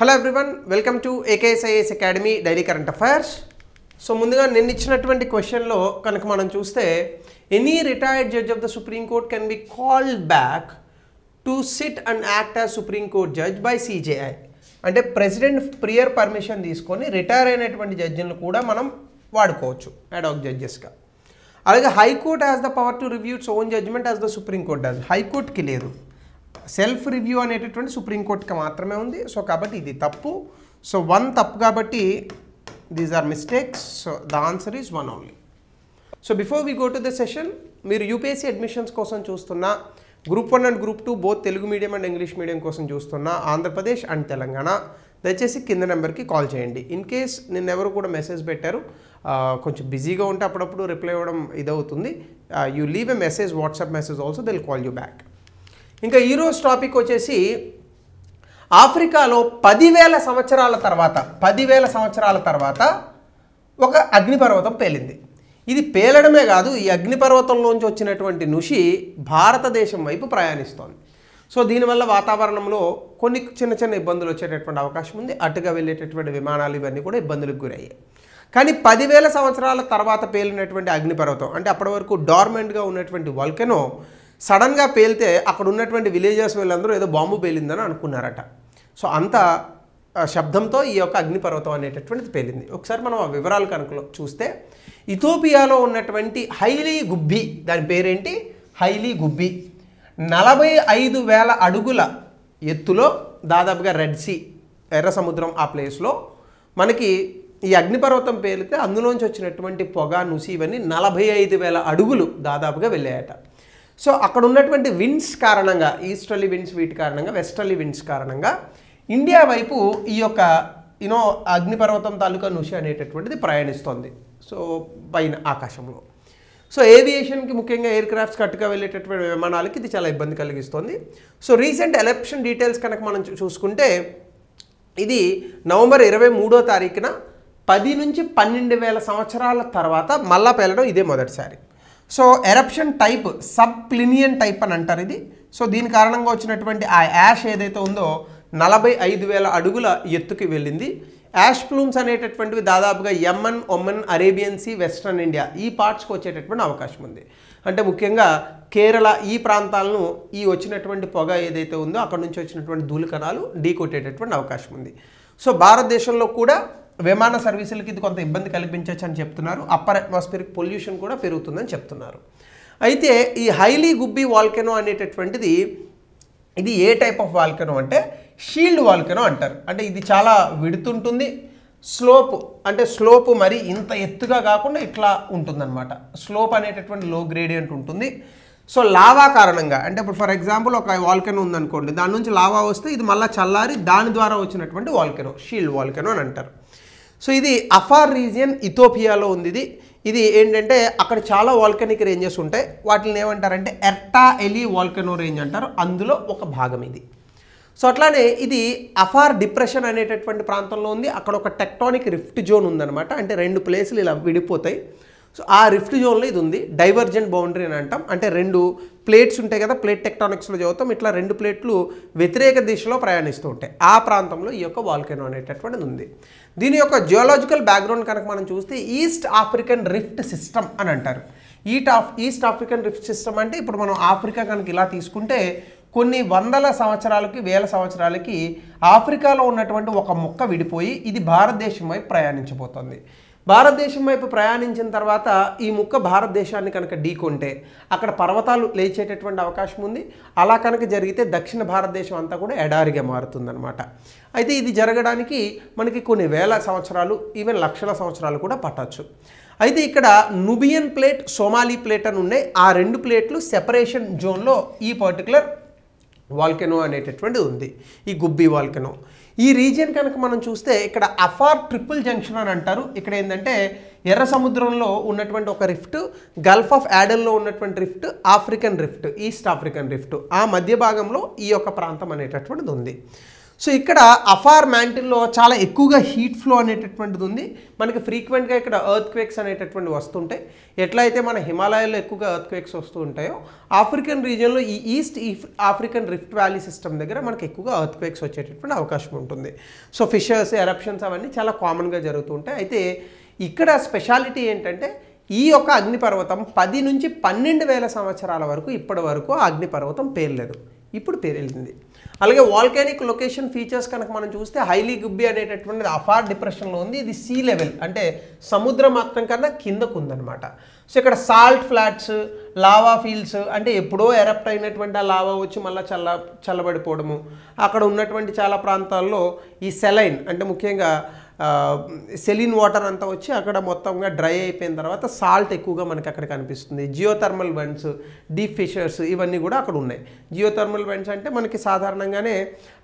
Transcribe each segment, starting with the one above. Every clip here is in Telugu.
Hello everyone, welcome to AKSIS academy daily current affairs. So ముందుగా నిన్న ఇచ్చినటువంటి క్వశ్చన్లో కనుక మనం చూస్తే any retired judge of the supreme court can be called back to sit and act as supreme court judge by CJI. అంటే ప్రెసిడెంట్ ప్రియర్ పర్మిషన్ తీసుకొని రిటైర్ అయినటువంటి జడ్జిలను కూడా మనం వాడుకోవచ్చు అడాక్ జడ్జెస్గా. అలాగే high court has the power to review its own judgement as the supreme court does. హైకోర్టుకి లేదు, సెల్ఫ్ రివ్యూ అనేటటువంటి సుప్రీంకోర్టుకి మాత్రమే ఉంది. సో కాబట్టి ఇది తప్పు. సో 1 తప్పు కాబట్టి these are mistakes. So the answer is 1 only. So before we go to the session, మీరు యూపీఎస్సీ అడ్మిషన్స్ కోసం చూస్తున్న group 1 and group 2 both Telugu medium and English medium కోసం చూస్తున్న ఆంధ్రప్రదేశ్ అండ్ తెలంగాణ, దయచేసి కింద నెంబర్కి కాల్ చేయండి. ఇన్ కేస్ నిన్నెవరు కూడా మెసేజ్ పెట్టారు, కొంచెం బిజీగా ఉంటే అప్పుడప్పుడు రిప్లై ఇవ్వడం ఇదవుతుంది. You leave a message, WhatsApp message also, they will call you back. ఇంకా ఈరోజు టాపిక్ వచ్చేసి ఆఫ్రికాలో 10,000 సంవత్సరాల తర్వాత ఒక అగ్నిపర్వతం పేలింది. ఇది పేలడమే కాదు, ఈ అగ్నిపర్వతంలోంచి వచ్చినటువంటి నుషి భారతదేశం వైపు ప్రయాణిస్తోంది. సో దీనివల్ల వాతావరణంలో కొన్ని చిన్న చిన్న ఇబ్బందులు వచ్చేటటువంటి అవకాశం ఉంది. అటుగా వెళ్ళేటటువంటి విమానాలు ఇవన్నీ కూడా ఇబ్బందులకు గురయ్యాయి. కానీ 10,000 సంవత్సరాల తర్వాత పేలినటువంటి అగ్నిపర్వతం, అంటే అప్పటి వరకు డార్మెంట్గా ఉన్నటువంటి వల్కెనో సడన్గా పేలితే అక్కడ ఉన్నటువంటి విలేజర్స్ వీళ్ళందరూ ఏదో బాంబు పేలిందని అనుకున్నారట. సో అంత శబ్దంతో ఈ యొక్క అగ్నిపర్వతం అనేటటువంటిది పేలింది. ఒకసారి మనం ఆ వివరాలు కనుక చూస్తే, ఇథియోపియాలో ఉన్నటువంటి హైలీ గుబ్బి, దాని పేరేంటి, హైలీ గుబ్బి, 45,000 అడుగుల ఎత్తులో దాదాపుగా రెడ్ సీ, ఎర్ర సముద్రం, ఆ ప్లేస్లో మనకి ఈ అగ్నిపర్వతం పేలితే అందులోంచి వచ్చినటువంటి పొగ, నుసి ఇవన్నీ 45,000 అడుగులు దాదాపుగా వెళ్ళాయట. సో అక్కడ ఉన్నటువంటి విండ్స్ కారణంగా, ఈస్టర్లీ విండ్స్ వీటి కారణంగా, వెస్టర్లీ విండ్స్ కారణంగా ఇండియా వైపు ఈ యొక్క అగ్నిపర్వతం తాలూకా నుషి అనేటటువంటిది ప్రయాణిస్తోంది. సో పైన ఆకాశంలో. సో ఏవియేషన్కి, ముఖ్యంగా ఎయిర్ క్రాఫ్ట్స్ కట్టుగా వెళ్ళేటటువంటి విమానాలకి ఇది చాలా ఇబ్బంది కలిగిస్తుంది. సో రీసెంట్ ఎలక్షన్ డీటెయిల్స్ కనుక మనం చూసుకుంటే, ఇది నవంబర్ 23వ తారీఖున 10 నుంచి 12,000 సంవత్సరాల తర్వాత మళ్ళా పేలడం ఇదే మొదటిసారి. So eruption type sub Plinian type అని అంటారు ఇది. సో దీని కారణంగా వచ్చినటువంటి ఆ యాష్ ఏదైతే ఉందో 45,000 అడుగుల ఎత్తుకి వెళ్ళింది. యాష్ ప్లూమ్స్ అనేటటువంటివి దాదాపుగా Yemen, Oman, Arabian sea, western India ఈ పార్ట్స్కి వచ్చేటటువంటి అవకాశం ఉంది. అంటే ముఖ్యంగా కేరళ ఈ ప్రాంతాలను ఈ వచ్చినటువంటి పొగ ఏదైతే ఉందో అక్కడ నుంచి వచ్చినటువంటి ధూళికణాలు ఢీకొట్టేటటువంటి అవకాశం ఉంది. సో భారతదేశంలో కూడా విమాన సర్వీసులకి ఇది కొంత ఇబ్బంది కల్పించవచ్చు అని చెప్తున్నారు. అప్పర్ అట్మాస్ఫియరిక్ పొల్యూషన్ కూడా పెరుగుతుందని చెప్తున్నారు. అయితే ఈ హైలీ గుబ్బి వాల్కెనో అనేటటువంటిది, ఇది ఏ టైప్ ఆఫ్ వాల్కెనో అంటే షీల్డ్ వాల్కెనో అంటారు. అంటే ఇది చాలా విడుతుంటుంది, స్లోప్ అంటే స్లోప్ మరి ఇంత ఎత్తుగా కాకుండా ఇట్లా ఉంటుందన్నమాట. స్లోప్ అనేటటువంటి లో గ్రేడియంట్ ఉంటుంది. సో లావా కారణంగా, అంటే ఇప్పుడు ఫర్ ఎగ్జాంపుల్ ఒక వాల్కెనో ఉందనుకోండి, దాని నుంచి లావా వస్తే ఇది మళ్ళీ చల్లారి దాని ద్వారా వచ్చినటువంటి వాల్కెనో షీల్డ్ వాల్కెనో అని అంటారు. సో ఇది అఫార్ రీజియన్, ఇథియోపియాలో ఉంది. ఇది ఏంటంటే అక్కడ చాలా వాల్కెనిక్ రేంజెస్ ఉంటాయి. వాటిని ఏమంటారంటే ఎర్టా ఎలి వాల్కెనో రేంజ్ అంటారు. అందులో ఒక భాగం ఇది. సో అట్లానే ఇది అఫార్ డిప్రెషన్ అనేటటువంటి ప్రాంతంలో ఉంది. అక్కడ ఒక టెక్టానిక్ రిఫ్ట్ జోన్ ఉందన్నమాట. అంటే 2 ప్లేసులు ఇలా విడిపోతాయి. సో ఆ రిఫ్ట్ జోన్లో ఇది ఉంది. డైవర్జెంట్ బౌండరీ అని అంటాం. అంటే 2 ప్లేట్స్ ఉంటాయి కదా, ప్లేట్ టెక్టానిక్స్లో చదువుతాం. ఇట్లా 2 ప్లేట్లు వ్యతిరేక దిశలో ప్రయాణిస్తూ ఉంటాయి. ఆ ప్రాంతంలో ఈ యొక్క వాల్కెనో అనేటటువంటిది ఉంది. దీని యొక్క జియోలాజికల్ బ్యాక్గ్రౌండ్ కనుక మనం చూస్తే ఈస్ట్ ఆఫ్రికన్ రిఫ్ట్ సిస్టమ్ అని అంటారు. ఈస్ట్ ఆఫ్రికన్ రిఫ్ట్ సిస్టమ్ అంటే ఇప్పుడు మనం ఆఫ్రికా కనుక ఇలా తీసుకుంటే కొన్ని వందల సంవత్సరాలకి, వేల సంవత్సరాలకి ఆఫ్రికాలో ఉన్నటువంటి ఒక ముక్క విడిపోయి ఇది భారతదేశం వైపు ప్రయాణించబోతోంది. భారతదేశం వైపు ప్రయాణించిన తర్వాత ఈ ముక్క భారతదేశాన్ని కనుక ఢీకొంటే అక్కడ పర్వతాలు లేచేటటువంటి అవకాశం ఉంది. అలా కనుక జరిగితే దక్షిణ భారతదేశం అంతా కూడా ఎడారిగా మారుతుందన్నమాట. అయితే ఇది జరగడానికి మనకి కొన్ని వేల సంవత్సరాలు, ఈవెన్ లక్షల సంవత్సరాలు కూడా పట్టవచ్చు. అయితే ఇక్కడ నుబియన్ ప్లేట్, సోమాలి ప్లేట్ అని ఉన్నాయి. ఆ 2 ప్లేట్లు సెపరేషన్ జోన్లో ఈ పర్టికులర్ వాల్కెనో అనేటటువంటిది ఉంది, ఈ గుబ్బి వాల్కెనో. ఈ రీజియన్ కనుక మనం చూస్తే ఇక్కడ అఫార్ ట్రిపుల్ జంక్షన్ అని అంటారు. ఇక్కడ ఏంటంటే ఎర్ర సముద్రంలో ఉన్నటువంటి ఒక రిఫ్ట్, గల్ఫ్ ఆఫ్ యాడెన్లో ఉన్నటువంటి rift, African rift, east African rift, ఆ మధ్య భాగంలో ఈ యొక్క ప్రాంతం అనేటటువంటిది ఉంది. సో ఇక్కడ అఫార్ మ్యాంటిల్లో చాలా ఎక్కువగా హీట్ ఫ్లో అనేటటువంటిది ఉంది. మనకి ఫ్రీక్వెంట్గా ఇక్కడ ఎర్త్ క్వేక్స్ అనేటటువంటివి వస్తుంటాయి. ఎట్లయితే మన హిమాలయాల్లో ఎక్కువగా ఎర్త్ క్వేక్స్ వస్తూ ఉంటాయో ఆఫ్రికన్ రీజియన్లో ఈ east African rift valley system దగ్గర మనకి ఎక్కువగా ఎర్త్ క్వేక్స్ వచ్చేటటువంటి అవకాశం ఉంటుంది. సో ఫిషర్స్, ఎరప్షన్స్ అవన్నీ చాలా కామన్గా జరుగుతూ ఉంటాయి. అయితే ఇక్కడ స్పెషాలిటీ ఏంటంటే ఈ యొక్క అగ్నిపర్వతం 10 నుంచి 12,000 సంవత్సరాల వరకు ఇప్పటి వరకు ఆ అగ్నిపర్వతం పేర్లేదు, ఇప్పుడు పేరెళ్ళింది. అలాగే వాల్కానిక్ లొకేషన్ ఫీచర్స్ కనుక మనం చూస్తే హైలీ గుబ్బి అనేటటువంటిది అఫార్ డిప్రెషన్లో ఉంది. ఇది సీ లెవెల్ అంటే సముద్ర మట్టం కన్నా కిందకు ఉందన్నమాట. సో ఇక్కడ సాల్ట్ ఫ్లాట్స్, లావా ఫీల్డ్స్ అంటే ఎప్పుడో ఎరప్ట్ అయినటువంటి ఆ లావా వచ్చి మళ్ళీ చల్లబడిపోవడము, అక్కడ ఉన్నటువంటి చాలా ప్రాంతాల్లో ఈ సెలైన్ అంటే ముఖ్యంగా సెలిన్ వాటర్ అంతా వచ్చి అక్కడ మొత్తంగా డ్రై అయిపోయిన తర్వాత సాల్ట్ ఎక్కువగా మనకి అక్కడ కనిపిస్తుంది. జియోథర్మల్ వెంట్స్, డీప్ ఫిషర్స్ ఇవన్నీ కూడా అక్కడ ఉన్నాయి. జియోథర్మల్ వెంట్స్ అంటే మనకి సాధారణంగానే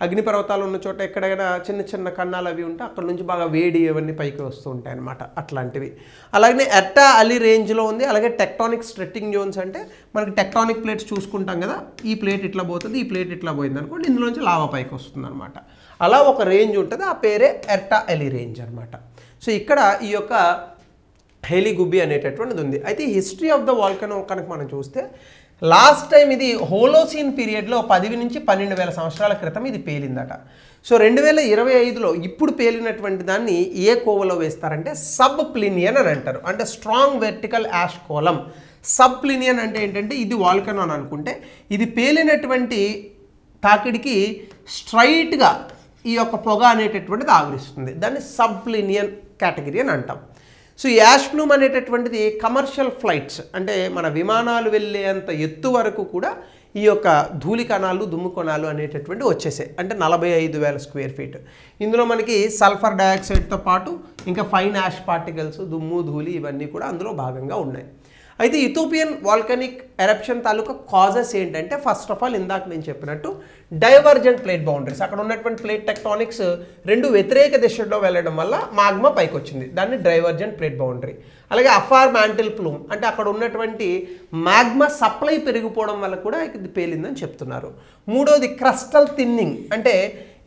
అగ్నిపర్వతాలు ఉన్న చోట ఎక్కడైనా చిన్న చిన్న కన్నాలు అవి ఉంటే అక్కడ నుంచి బాగా వేడి ఇవన్నీ పైకి వస్తూ ఉంటాయి అన్నమాట, అట్లాంటివి. అలాగే ఎర్టా అలీ రేంజ్లో ఉంది. అలాగే టెక్టానిక్ స్ట్రెట్టింగ్ జోన్స్ అంటే మనకి టెక్టానిక్ ప్లేట్స్ చూసుకుంటాం కదా, ఈ ప్లేట్ ఇట్లా పోతుంది, ఈ ప్లేట్ ఇట్లా పోయింది అనుకోండి, ఇందులోంచి లావా పైకి వస్తుంది అనమాట. అలా ఒక రేంజ్ ఉంటుంది, ఆ పేరే ఎర్టా అలీ రేంజ్ అనమాట. సో ఇక్కడ ఈ యొక్క హైలీ గుబ్బి అనేటటువంటిది ఉంది. అయితే హిస్టరీ ఆఫ్ ద వాల్కనో కనుక మనం చూస్తే లాస్ట్ టైం ఇది హోలోసీన్ పీరియడ్లో 10 నుంచి 12,000 సంవత్సరాల క్రితం ఇది పేలిందట. సో 2025లో ఇప్పుడు పేలినటువంటి దాన్ని ఏ కోవలో వేస్తారంటే సబ్ ప్లినియన్ అని అంటారు. అంటే strong vertical ash column. Sub Plinian అంటే ఏంటంటే ఇది వాల్కనో అని అనుకుంటే ఇది పేలినటువంటి తాకిడికి స్ట్రైట్గా ఈ యొక్క పొగ అనేటటువంటిది ఆవరిస్తుంది. దాన్ని సబ్ ప్లినియన్ కేటగిరీ అని అంటాం. సో యాష్ ప్లూమ్ అనేటటువంటిది కమర్షియల్ ఫ్లైట్స్ అంటే మన విమానాలు వెళ్ళేంత ఎత్తు వరకు కూడా ఈ యొక్క ధూళి కణాలు, దుమ్ము కణాలు అనేటటువంటి వచ్చేసాయి. అంటే 45,000 స్క్వేర్ ఫీట్. ఇందులో మనకి సల్ఫర్ డయాక్సైడ్తో పాటు ఇంకా ఫైన్ యాష్ పార్టికల్స్, దుమ్ము, ధూళి ఇవన్నీ కూడా అందులో భాగంగా ఉన్నాయి. అయితే ఇథోపియన్ వాల్కనిక్ ఎరప్షన్ తాలూకా కాజెస్ ఏంటంటే ఫస్ట్ ఆఫ్ ఆల్ ఇందాక నేను చెప్పినట్టు డైవర్జెంట్ ప్లేట్ బౌండరీస్, అక్కడ ఉన్నటువంటి ప్లేట్ టెక్టానిక్స్ రెండు వ్యతిరేక దిశలో వెళ్ళడం వల్ల మాగ్మా పైకి వచ్చింది, దాన్ని డైవర్జెంట్ ప్లేట్ బౌండరీ. అలాగే అఫార్ మ్యాంటిల్ ప్లూమ్ అంటే అక్కడ ఉన్నటువంటి మాగ్మా సప్లై పెరిగిపోవడం వల్ల కూడా ఇది పేలిందని చెప్తున్నారు. మూడోది క్రస్టల్ థిన్నింగ్ అంటే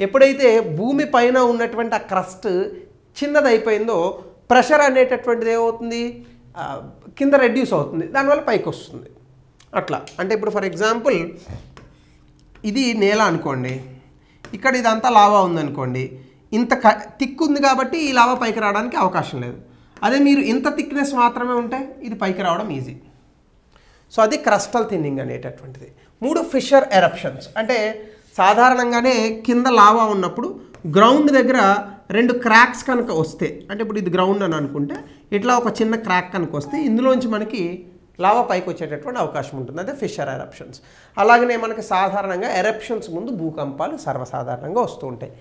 ఎప్పుడైతే భూమి పైన ఉన్నటువంటి ఆ క్రస్ట్ చిన్నదైపోయిందో ప్రెషర్ అనేటటువంటిది ఏమవుతుంది, కింద రెడ్యూస్ అవుతుంది, దానివల్ల పైకి వస్తుంది. అట్లా అంటే ఇప్పుడు ఫర్ ఎగ్జాంపుల్ ఇది నేల అనుకోండి, ఇక్కడ ఇదంతా లావా ఉందనుకోండి, ఇంత థిక్ ఉంది కాబట్టి ఈ లావా పైకి రావడానికి అవకాశం లేదు. అదే మీరు ఇంత థిక్నెస్ మాత్రమే ఉంటే ఇది పైకి రావడం ఈజీ. సో అది క్రస్టల్ థిన్నింగ్ అనేటటువంటిది. 3 ఫిషర్ ఎరప్షన్స్ అంటే సాధారణంగానే కింద లావా ఉన్నప్పుడు గ్రౌండ్ దగ్గర 2 క్రాక్స్ కనుక వస్తే, అంటే ఇప్పుడు ఇది గ్రౌండ్ అని అనుకుంటే ఇట్లా ఒక చిన్న క్రాక్ కనుక వస్తే ఇందులోంచి మనకి లావా పైకి వచ్చేటటువంటి అవకాశం ఉంటుంది, అదే ఫిషర్ ఎరప్షన్స్. అలాగనే మనకి సాధారణంగా ఎరప్షన్స్ ముందు భూకంపాలు సర్వసాధారణంగా వస్తూ ఉంటాయి.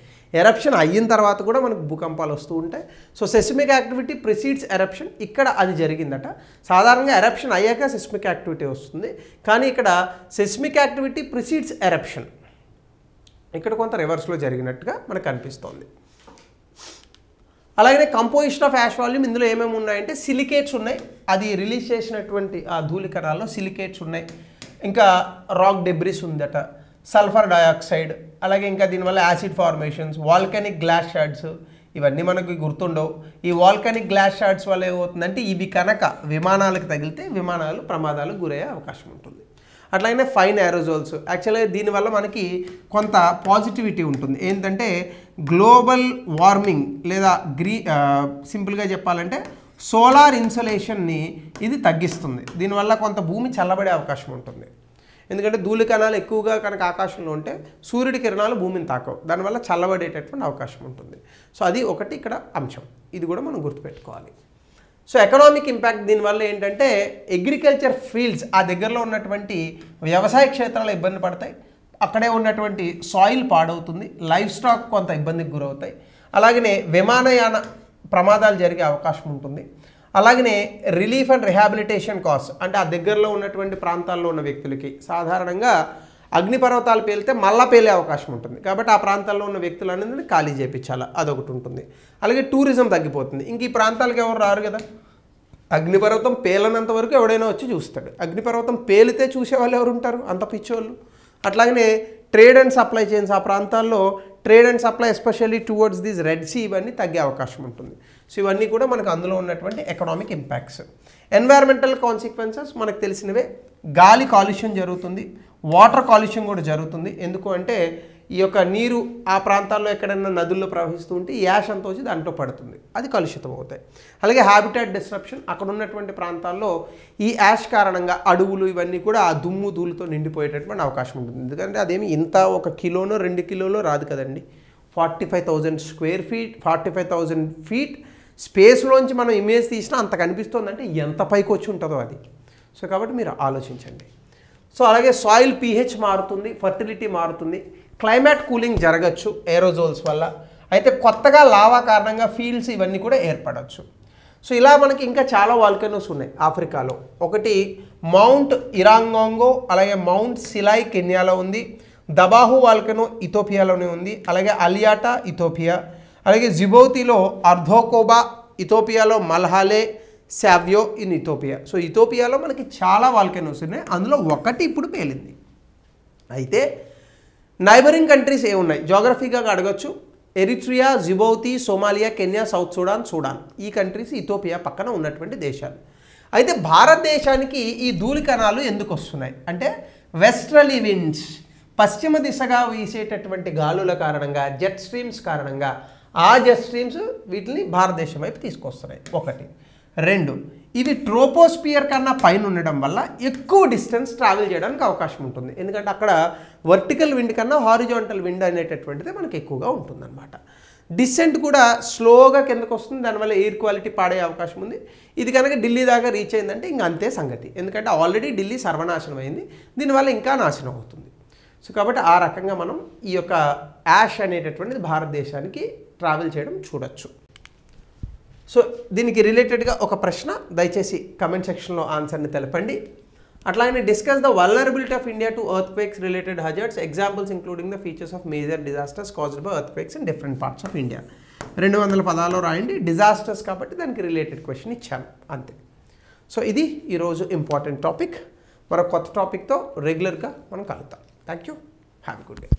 ఎరప్షన్ అయిన తర్వాత కూడా మనకు భూకంపాలు వస్తూ ఉంటాయి. So seismic activity precedes eruption, ఇక్కడ అది జరిగిందట. సాధారణంగా ఎరప్షన్ అయ్యాక సెస్మిక్ యాక్టివిటీ వస్తుంది, కానీ ఇక్కడ సెస్మిక్ యాక్టివిటీ ప్రిసీడ్స్ ఎరప్షన్, ఇక్కడ కొంత రివర్స్లో జరిగినట్టుగా మనకు అనిపిస్తోంది. అలాగే కంపోజిషన్ ఆఫ్ యాష్ వాల్యూమ్ ఇందులో ఏమేమి ఉన్నాయంటే సిలికేట్స్ ఉన్నాయి, అది రిలీజ్ చేసినటువంటి ఆ ధూళి కణాల్లో సిలికేట్స్ ఉన్నాయి, ఇంకా రాక్ డెబ్రిస్ ఉందట, సల్ఫర్ డయాక్సైడ్, అలాగే ఇంకా దీనివల్ల యాసిడ్ ఫార్మేషన్స్, వాల్కానిక్ గ్లాస్ షార్డ్స్, ఇవన్నీ మనకు గుర్తుండవు. ఈ వాల్కానిక్ గ్లాస్ షార్డ్స్ వల్ల ఏమవుతుందంటే ఇవి కనుక విమానాలకు తగిలితే విమానాలు ప్రమాదాలకు గురయ్యే అవకాశం ఉంటుంది. అట్లాగే ఫైన్ ఏరోజోల్స్, యాక్చువల్గా దీనివల్ల మనకి కొంత పాజిటివిటీ ఉంటుంది. ఏంటంటే గ్లోబల్ వార్మింగ్ లేదా సింపుల్గా చెప్పాలంటే సోలార్ ఇన్సోలేషన్ని ఇది తగ్గిస్తుంది. దీనివల్ల కొంత భూమి చల్లబడే అవకాశం ఉంటుంది. ఎందుకంటే ధూళి కణాలు ఎక్కువగా కనుక ఆకాశంలో ఉంటే సూర్యుడి కిరణాలు భూమిని తాకవు, దానివల్ల చల్లబడేటటువంటి అవకాశం ఉంటుంది. సో అది ఒకటి ఇక్కడ అంశం, ఇది కూడా మనం గుర్తుపెట్టుకోవాలి. సో ఎకనామిక్ ఇంపాక్ట్ దీనివల్ల ఏంటంటే అగ్రికల్చర్ ఫీల్డ్స్ ఆ దగ్గరలో ఉన్నటువంటి వ్యవసాయ క్షేత్రాలు ఇబ్బంది పడతాయి, అక్కడే ఉన్నటువంటి సాయిల్ పాడవుతుంది, లైఫ్ స్టాక్ కొంత ఇబ్బందికి గురవుతాయి, అలాగనే విమానయాన ప్రమాదాలు జరిగే అవకాశం ఉంటుంది. అలాగనే రిలీఫ్ అండ్ రిహాబిలిటేషన్ కాస్ట్ అంటే ఆ దగ్గరలో ఉన్నటువంటి ప్రాంతాల్లో ఉన్న వ్యక్తులకి సాధారణంగా అగ్నిపర్వతాలు పేలితే మళ్ళా పేలే అవకాశం ఉంటుంది, కాబట్టి ఆ ప్రాంతాల్లో ఉన్న వ్యక్తులనేది ఖాళీ చేయించాలి, అదొకటి ఉంటుంది. అలాగే టూరిజం తగ్గిపోతుంది, ఇంక ఈ ప్రాంతాలకు ఎవరు రారు కదా. అగ్నిపర్వతం పేలనంత వరకు ఎవడైనా వచ్చి చూస్తాడు, అగ్నిపర్వతం పేలితే చూసేవాళ్ళు ఎవరు ఉంటారు, అంత పిచ్చోళ్ళు. అట్లాగనే ట్రేడ్ అండ్ సప్లై చైన్స్ ఆ ప్రాంతాల్లో trade and supply especially towards this red sea ఇవన్నీ తగ్గే అవకాశం ఉంటుంది. సో ఇవన్నీ కూడా మనకు అందులో ఉన్నటువంటి ఎకనామిక్ ఇంపాక్ట్స్. ఎన్వైరన్మెంటల్ కాన్సిక్వెన్సెస్ మనకు తెలిసినవే. గాలి కాలుష్యం జరుగుతుంది, వాటర్ కాలుష్యం కూడా జరుగుతుంది. ఎందుకు అంటే ఈ యొక్క నీరు ఆ ప్రాంతాల్లో ఎక్కడైనా నదుల్లో ప్రవహిస్తూ ఉంటే యాష్ అంతా వచ్చి దాంట్లో పడుతుంది, అది కలుషితం అవుతాయి. అలాగే హ్యాబిటాట్ డిస్రప్షన్, అక్కడ ఉన్నటువంటి ప్రాంతాల్లో ఈ యాష్ కారణంగా అడవులు ఇవన్నీ కూడా ఆ దుమ్ము ధూళితో నిండిపోయేటటువంటి అవకాశం ఉంటుంది. ఎందుకంటే అదేమి ఇంత 1 కిలోనో 2 కిలోలో రాదు కదండి. 45,000 స్క్వేర్ ఫీట్ 45,000 ఫీట్ స్పేస్లోంచి మనం ఇమేజ్ తీసినా అంత కనిపిస్తుందంటే ఎంత పైకి వచ్చి ఉంటుందో అది. సో కాబట్టి మీరు ఆలోచించండి. సో అలాగే సాయిల్ pH మారుతుంది, ఫర్టిలిటీ మారుతుంది, క్లైమేట్ కూలింగ్ జరగచ్చు ఏరోజోల్స్ వల్ల. అయితే కొత్తగా లావా కారణంగా ఫీల్డ్స్ ఇవన్నీ కూడా ఏర్పడవచ్చు. సో ఇలా మనకి ఇంకా చాలా వాల్కనోస్ ఉన్నాయి ఆఫ్రికాలో. ఒకటి మౌంట్ ఇరాంగాంగో, అలాగే మౌంట్ సిలాయ్ కెన్యాలో ఉంది, దబాహు వాల్కనో ఇథోపియాలోనే ఉంది, అలాగే అలియాటా ఇథోపియా, అలాగే జిబౌతిలో అర్ధోకోబా, ఇథోపియాలో మల్హాలే సావ్యో ఇన్ ఇథోపియా. సో ఇథోపియాలో మనకి చాలా వాల్కనోస్ ఉన్నాయి, అందులో ఒకటి ఇప్పుడు పేలింది. అయితే నైబరింగ్ కంట్రీస్ ఏమున్నాయి జోగ్రఫీగా అడగచ్చు. Eritrea, Djibouti, Somalia, Kenya, South Sudan, Sudan, ఈ కంట్రీస్ ఇథోపియా పక్కన ఉన్నటువంటి దేశాలు. అయితే భారతదేశానికి ఈ ధూళి కణాలు ఎందుకు వస్తున్నాయి అంటే వెస్ట్రలీ విండ్స్, పశ్చిమ దిశగా వీసేటటువంటి గాలుల కారణంగా, జెట్ స్ట్రీమ్స్ కారణంగా ఆ జెట్ స్ట్రీమ్స్ వీటిని భారతదేశం వైపు తీసుకొస్తున్నాయి. ఒకటి. 2, ఇవి ట్రోపోస్పియర్ కన్నా పైన ఉండడం వల్ల ఎక్కువ డిస్టెన్స్ ట్రావెల్ చేయడానికి అవకాశం ఉంటుంది. ఎందుకంటే అక్కడ వర్టికల్ విండ్ కన్నా హారిజాంటల్ విండ్ అనేటటువంటిది మనకి ఎక్కువగా ఉంటుందన్నమాట. డిసెంట్ కూడా స్లోగా కిందకు వస్తుంది, దానివల్ల ఎయిర్ క్వాలిటీ పాడే అవకాశం ఉంది. ఇది కనుక ఢిల్లీ దాకా రీచ్ అయిందంటే ఇంక అంతే సంగతి. ఎందుకంటే ఆల్రెడీ ఢిల్లీ సర్వనాశనం అయింది, దీనివల్ల ఇంకా నాశనం అవుతుంది. సో కాబట్టి ఆ రకంగా మనం ఈ యొక్క యాష్ అనేటటువంటిది భారతదేశానికి ట్రావెల్ చేయడం చూడొచ్చు. సో దీనికి రిలేటెడ్గా ఒక ప్రశ్న దయచేసి కమెంట్ సెక్షన్లో ఆన్సర్ని తెలపండి. అట్లాగే discuss the vulnerability of India to earthquakes related hazards, examples including the features of major disasters caused by earthquakes in different parts of India. 200 పదాల్లో రాయండి. డిజాస్టర్స్ కాబట్టి దానికి రిలేటెడ్ క్వశ్చన్ ఇచ్చాను అంతే. సో ఇది ఈరోజు ఇంపార్టెంట్ టాపిక్. మరో కొత్త టాపిక్తో రెగ్యులర్గా మనం కలుద్దాం. Thank you. Have a good day.